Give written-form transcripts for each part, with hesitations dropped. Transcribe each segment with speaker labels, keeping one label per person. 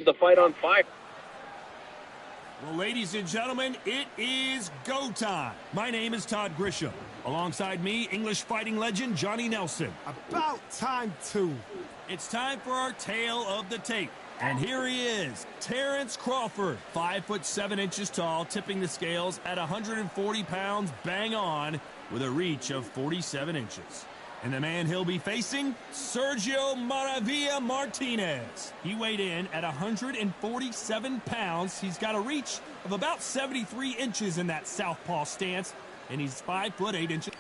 Speaker 1: the fight on fire.
Speaker 2: Well, ladies and gentlemen, it is go time. My name is Todd Grisham. Alongside me, English fighting legend Johnny Nelson.
Speaker 3: About time, too.
Speaker 2: It's time for our tale of the tape. And here he is, Terrence Crawford, 5'7" tall, tipping the scales at 140 pounds, bang on, with a reach of 47 inches. And the man he'll be facing, Sergio Maravilla Martinez. He weighed in at 147 pounds. He's got a reach of about 73 inches in that southpaw stance, and he's 5'8".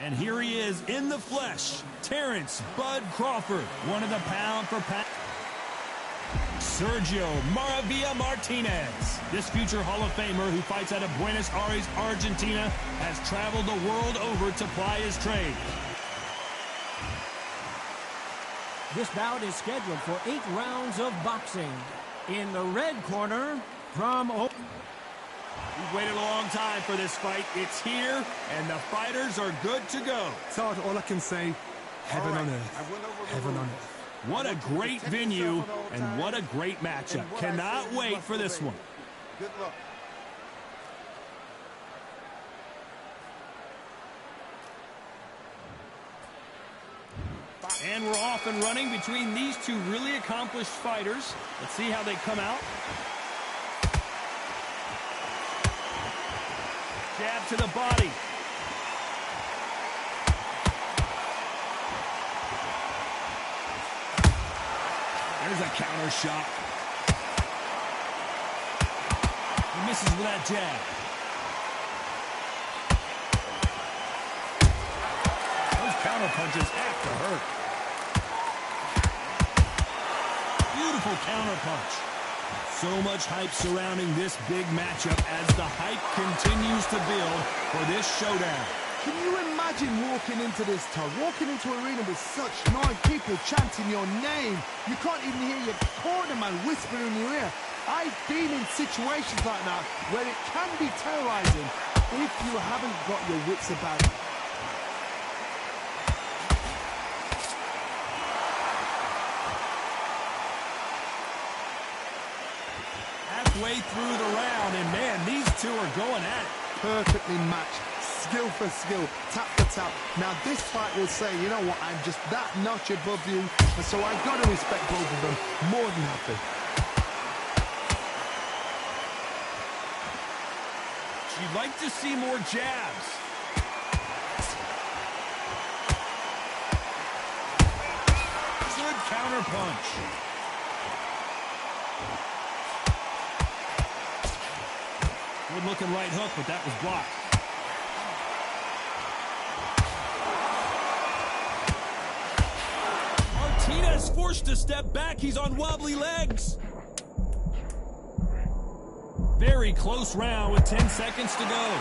Speaker 2: And here he is in the flesh, Terrence Bud Crawford, one of the pound-for-pound. Sergio Maravilla Martinez. This future Hall of Famer who fights out of Buenos Aires, Argentina, has traveled the world over to ply his trade.
Speaker 4: This bout is scheduled for 8 rounds of boxing. In the red corner, from...
Speaker 2: We've waited a long time for this fight. It's here, and the fighters are good to go.
Speaker 3: Todd, all I can say, heaven on earth. Heaven on earth.
Speaker 2: What a great venue, and what a great matchup. Cannot wait for this one.
Speaker 5: Good luck.
Speaker 2: And we're off and running between these two really accomplished fighters. Let's see how they come out. Jab to the body. There's a counter shot. He misses with that jab. Those counter punches have to hurt. Beautiful counter punch. So much hype surrounding this big matchup as the hype continues to build for this showdown.
Speaker 3: Can you imagine walking into this, Todd? Walking into an arena with such noise, people chanting your name. You can't even hear your cornerman whispering in your ear. I've been in situations like that where it can be terrorizing if you haven't got your wits about you.
Speaker 2: Halfway through the round, and man, these two are going at it.
Speaker 3: Perfectly matched. Skill for skill, tap for tap. Now this fight will say, you know what, I'm just that notch above you, and so I've got to respect both of them. More than happy.
Speaker 2: You'd like to see more jabs. Good counter punch. Good looking right hook, but that was blocked. Martinez forced to step back. He's on wobbly legs. Very close round with 10 seconds to go.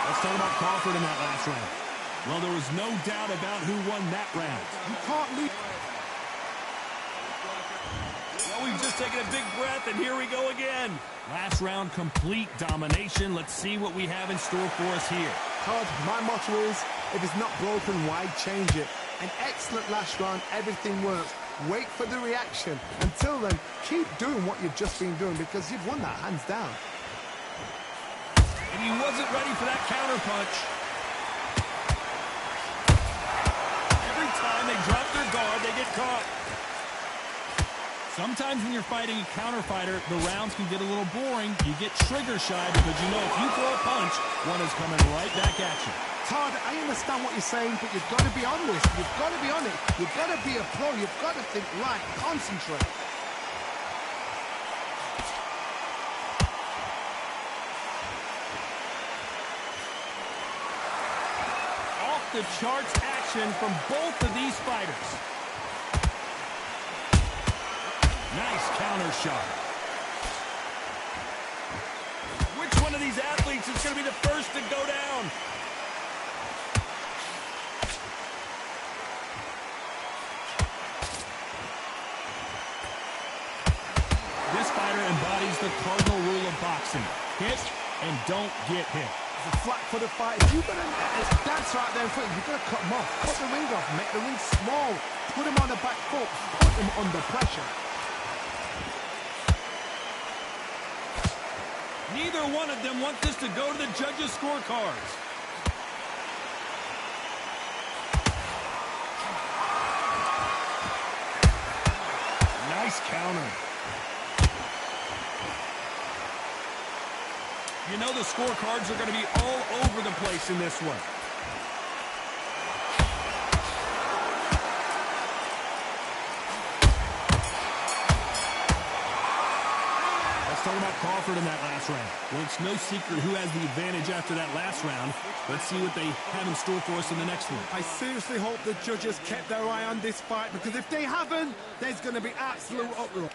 Speaker 2: Let's talk about Crawford in that last round. Well, there was no doubt about who won that round.
Speaker 3: You can't leave.
Speaker 2: Well, we've just taken a big breath, and here we go again. Last round, complete domination. Let's see what we have in store for us here.
Speaker 3: Todd, my motto is, if it's not broken, why change it? An excellent last round, everything works. Wait for the reaction. Until then, keep doing what you've just been doing because you've won that hands down.
Speaker 2: And he wasn't ready for that counter punch. Every time they drop their guard, they get caught. Sometimes when you're fighting a counter fighter, the rounds can get a little boring. You get trigger shy because you know if you throw a punch, one is coming right back at you.
Speaker 3: Todd, I understand what you're saying, but you've got to be on this. You've got to be on it. You've got to be a pro. You've got to think right. Concentrate.
Speaker 2: Off the charts action from both of these fighters. Nice counter shot. Which one of these athletes is going to be the first to go down? This fighter embodies the cardinal rule of boxing. Hit and don't get hit.
Speaker 3: It's a flat for the fight. If you're going to dance right there in front, you've got to cut him off. Cut the ring off. Make the ring small. Put him on the back foot. Put him under pressure.
Speaker 2: Neither one of them want this to go to the judges' scorecards. Nice counter. You know the scorecards are going to be all over the place in this one. Let's talk about Crawford in that last round. Well, it's no secret who has the advantage after that last round. Let's see what they have in store for us in the next one.
Speaker 3: I seriously hope the judges kept their eye on this fight, because if they haven't, there's going to be absolute uproar.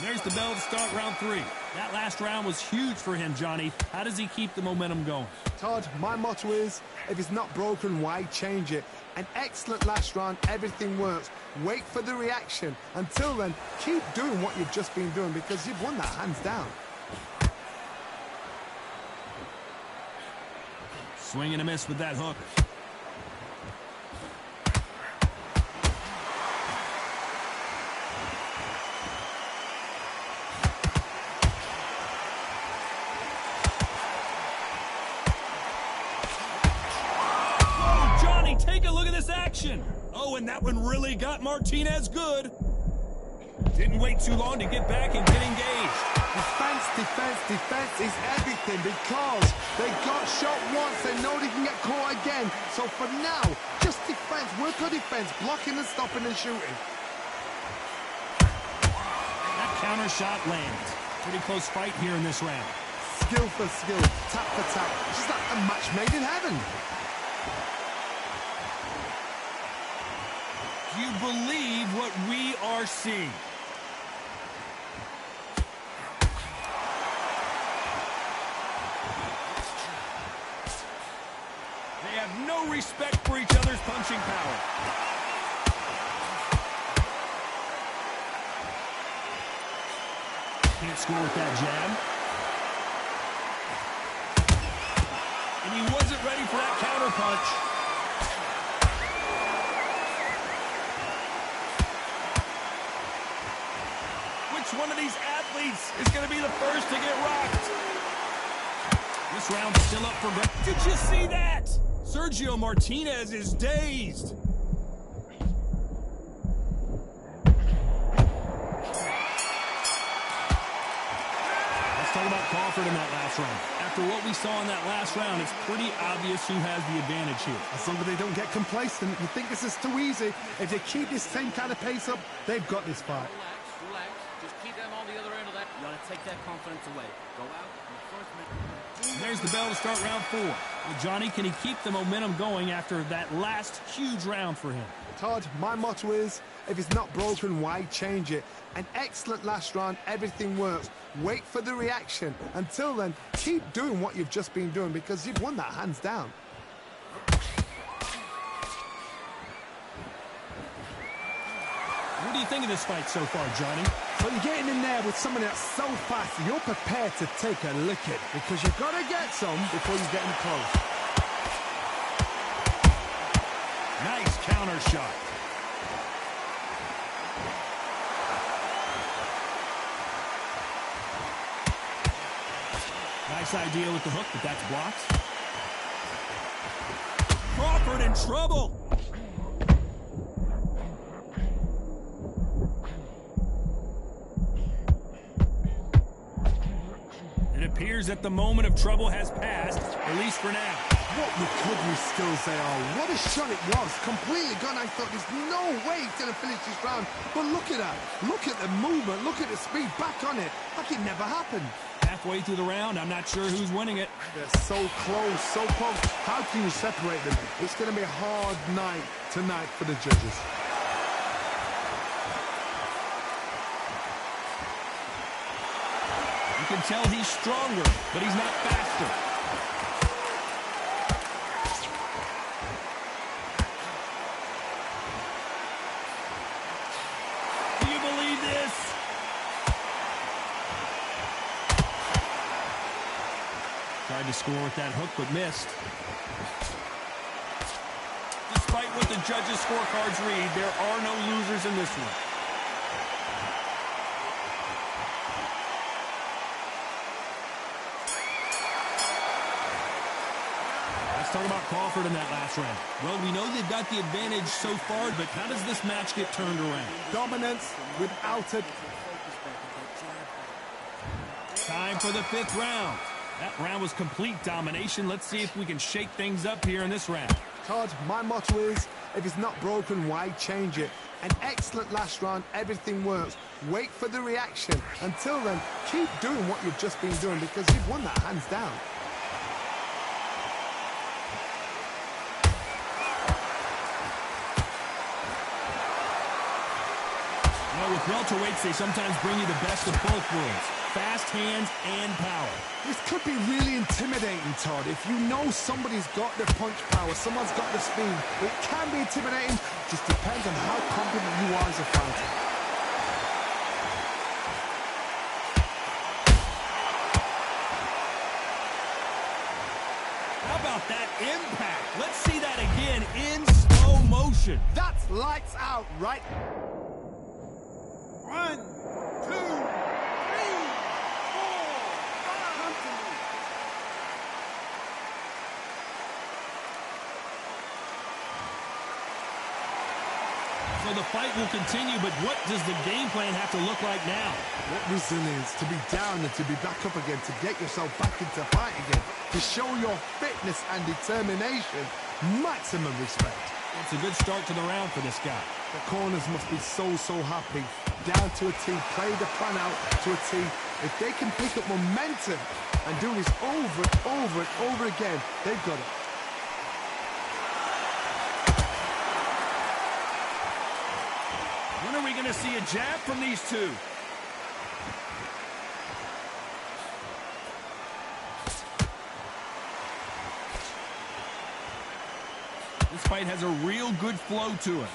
Speaker 2: There's the bell to start round 3. That last round was huge for him, Johnny. How does he keep the momentum going?
Speaker 3: Todd, my motto is, if it's not broken, why change it? An excellent last round, everything works. Wait for the reaction. Until then, keep doing what you've just been doing, because you've won that hands down.
Speaker 2: Swing and a miss with that hook. Take a look at this action. Oh, and that one really got Martinez good. Didn't wait too long to get back and get engaged.
Speaker 3: Defense, defense, defense is everything, because they got shot once. They know they can get caught again. So for now, just defense, work on defense, blocking and stopping and shooting.
Speaker 2: That counter shot lands. Pretty close fight here in this round.
Speaker 3: Skill for skill, tap for tap. Just like a match made in heaven.
Speaker 2: Do you believe what we are seeing? They have no respect for each other's punching power. Can't score with that jab. And he wasn't ready for that counter punch. Which one of these athletes is going to be the first to get rocked? This round's still up for grabs. Did you see that? Sergio Martinez is dazed. Let's talk about Crawford in that last round. After what we saw in that last round, it's pretty obvious who has the advantage here.
Speaker 3: As long as they don't get complacent, you think this is too easy. If they keep this same kind of pace up, they've got this fight.
Speaker 1: Relax. Just keep them on the other end of that. You want to take that confidence away. Go out in the first minute.
Speaker 2: There's the bell to start round 4. Well, Johnny, can he keep the momentum going after that last huge round for him?
Speaker 3: Todd, my motto is, if it's not broken, why change it? An excellent last round, everything works. Wait for the reaction. Until then, keep doing what you've just been doing, because you've won that hands down.
Speaker 2: What do you think of this fight so far, Johnny?
Speaker 3: So you're getting in there with someone that's so fast, you're prepared to take a licking, because you've got to get some before you get in close.
Speaker 2: Nice counter shot. Nice idea with the hook, but that's blocked. Crawford in trouble. It appears that the moment of trouble has passed, at least for now.
Speaker 3: What recovery skills they are. What a shot it was. Completely gone. I thought there's no way he's going to finish this round. But look at that. Look at the movement. Look at the speed. Back on it. Like it never happened.
Speaker 2: Halfway through the round, I'm not sure who's winning it.
Speaker 3: They're so close, so close. How can you separate them? It's going to be a hard night tonight for the judges.
Speaker 2: You can tell he's stronger, but he's not faster. Do you believe this? Tried to score with that hook, but missed. Despite what the judges' scorecards read, there are no losers in this one. Let's talk about Crawford in that last round. Well, we know they've got the advantage so far, but how does this match get turned around?
Speaker 3: Dominance without it.
Speaker 2: Time for the 5th round. That round was complete domination. Let's see if we can shake things up here in this round.
Speaker 3: Todd, my motto is, if it's not broken, why change it? An excellent last round, everything works. Wait for the reaction. Until then, keep doing what you've just been doing because you've won that hands down.
Speaker 2: Well, with welterweights, they sometimes bring you the best of both worlds. Fast hands and power.
Speaker 3: This could be really intimidating, Todd. If you know somebody's got the punch power, someone's got the speed, it can be intimidating. Just depends on how confident you are as a fighter.
Speaker 2: How about that impact? Let's see that again in slow motion.
Speaker 3: That's lights out, right? 1, 2, 3, 4, 5. Come to me.
Speaker 2: So the fight will continue, but what does the game plan have to look like now?
Speaker 3: What resilience to be down and to be back up again, to get yourself back into fight again, to show your fitness and determination. Maximum respect.
Speaker 2: It's a good start to the round for this guy.
Speaker 3: The corners must be so happy. Down to a T, play the plan out to a T. If they can pick up momentum and do this over and over and over again, they've got it.
Speaker 2: When are we going to see a jab from these two? This fight has a real good flow to it.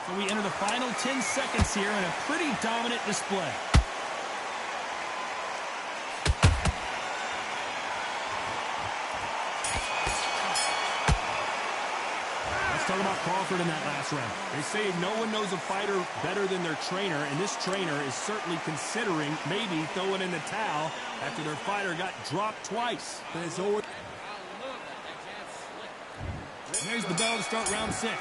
Speaker 2: So we enter the final 10 seconds here in a pretty dominant display. Let's talk about Crawford in that last round. They say no one knows a fighter better than their trainer, and this trainer is certainly considering maybe throwing in the towel after their fighter got dropped twice.
Speaker 3: There's always...
Speaker 2: There's the bell to start round 6.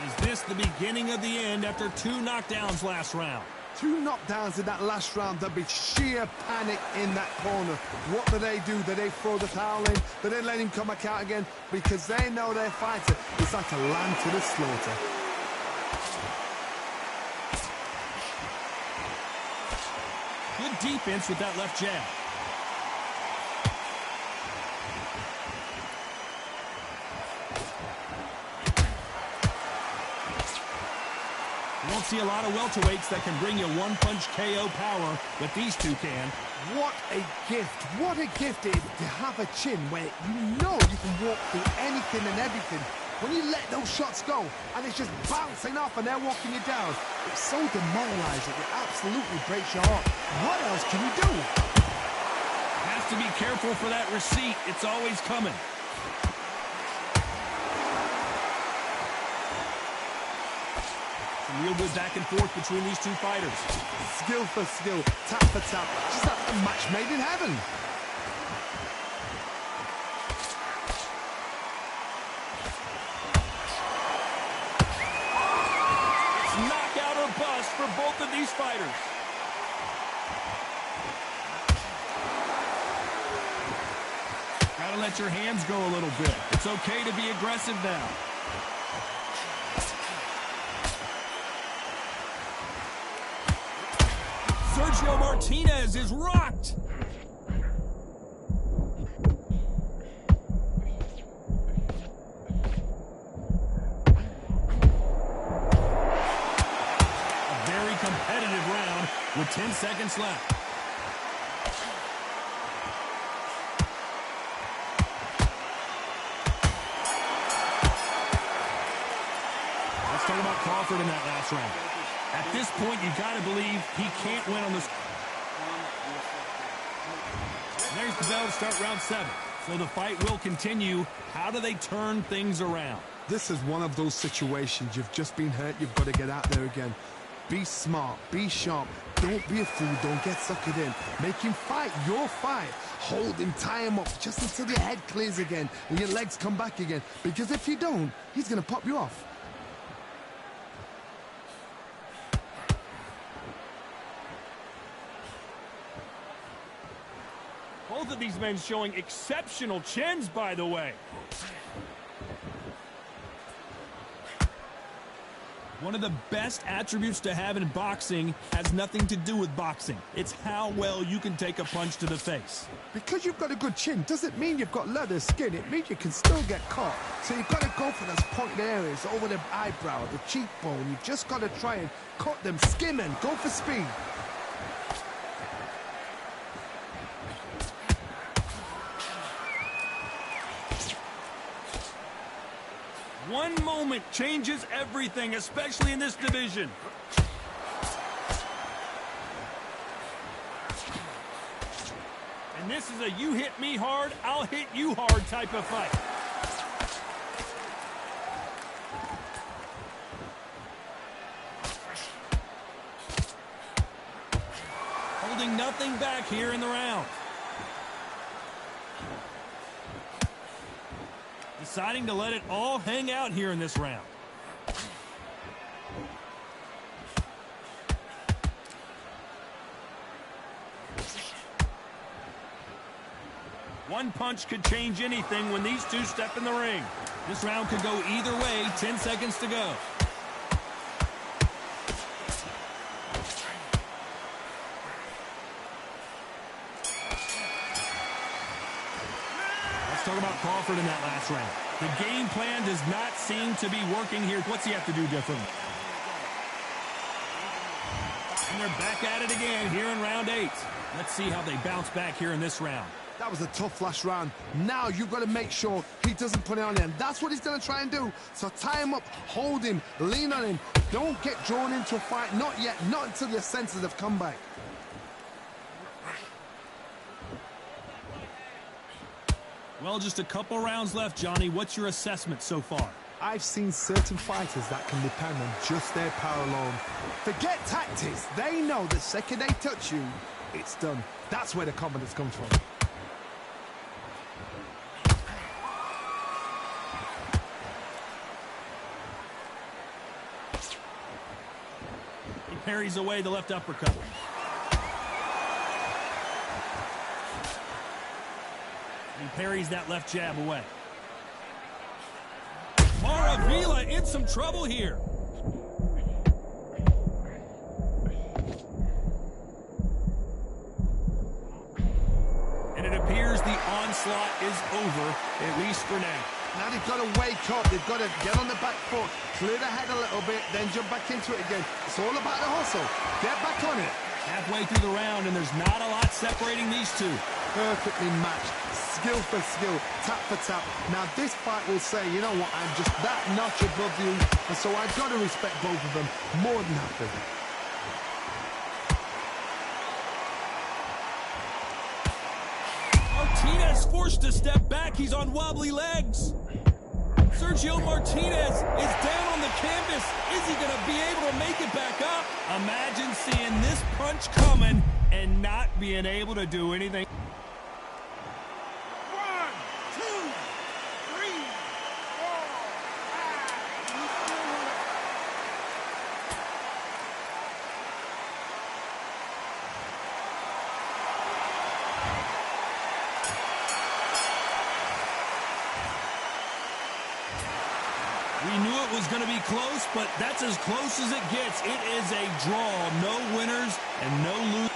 Speaker 2: Is this the beginning of the end after 2 knockdowns last round?
Speaker 3: 2 knockdowns in that last round. There'll be sheer panic in that corner. What do? Do they throw the towel in? Do they let him come back out again? Because they know their fighter is like a lamb to the slaughter.
Speaker 2: Good defense with that left jab. You won't see a lot of welterweights that can bring you one-punch KO power, but these two can.
Speaker 3: What a gift. What a gift it is to have a chin where you know you can walk through anything and everything. When you let those shots go and it's just bouncing off and they're walking you down, it's so demoralizing. It absolutely breaks your heart. What else can you do?
Speaker 2: Has to be careful for that receipt. It's always coming. Real good back and forth between these two fighters.
Speaker 3: Skill for skill, tap for tap. Just like a match made in heaven.
Speaker 2: It's knockout or bust for both of these fighters. Gotta let your hands go a little bit. It's okay to be aggressive now. Sergio Martinez is rocked. A very competitive round with 10 seconds left. Let's talk about Crawford in that last round. At this point, you got to believe he can't win on this. There's the bell to start round 7. So the fight will continue. How do they turn things around?
Speaker 3: This is one of those situations. You've just been hurt. You've got to get out there again. Be smart. Be sharp. Don't be a fool. Don't get suckered in. Make him fight your fight. Hold him. Tie him up just until your head clears again and your legs come back again. Because if you don't, he's going to pop you off.
Speaker 2: Both of these men showing exceptional chins, by the way. One of the best attributes to have in boxing has nothing to do with boxing. It's how well you can take a punch to the face.
Speaker 3: Because you've got a good chin doesn't mean you've got leather skin. It means you can still get caught. So you've got to go for those pointed areas over the eyebrow, the cheekbone. You've just got to try and cut them, skim and go for speed.
Speaker 2: One moment changes everything, especially in this division. And this is a you hit me hard, I'll hit you hard type of fight. Holding nothing back here in the round. Deciding to let it all hang out here in this round. One punch could change anything when these two step in the ring. This round could go either way. 10 seconds to go. Let's talk about Crawford in that last round. The game plan does not seem to be working here. What's he have to do differently? And they're back at it again here in round 8. Let's see how they bounce back here in this round.
Speaker 3: That was a tough last round. Now you've got to make sure he doesn't put it on him. That's what he's going to try and do. So tie him up, hold him, lean on him. Don't get drawn into a fight. Not yet. Not until your senses have come back.
Speaker 2: Well, just a couple rounds left, Johnny. What's your assessment so far?
Speaker 3: I've seen certain fighters that can depend on just their power alone. Forget tactics. They know the second they touch you, it's done. That's where the confidence comes from.
Speaker 2: He parries away the left uppercut. He parries that left jab away. Maravilla in some trouble here. And it appears the onslaught is over, at least for now.
Speaker 3: Now they've got to wake up. They've got to get on the back foot, clear the head a little bit, then jump back into it again. It's all about the hustle. Get back on it.
Speaker 2: Halfway through the round, and there's not a lot separating these two.
Speaker 3: Perfectly matched. Skill for skill, tap for tap. Now this fight will say, you know what, I'm just that notch above you, and so I've got to respect both of them more than happy.
Speaker 2: Martinez forced to step back. He's on wobbly legs. Sergio Martinez is down on the canvas. Is he going to be able to make it back up? Imagine seeing this punch coming and not being able to do anything.
Speaker 5: 1, 2, 3, 4, 5.
Speaker 2: We knew it was going to be close, but that's as close as it gets. It is a draw. No winners and no losers.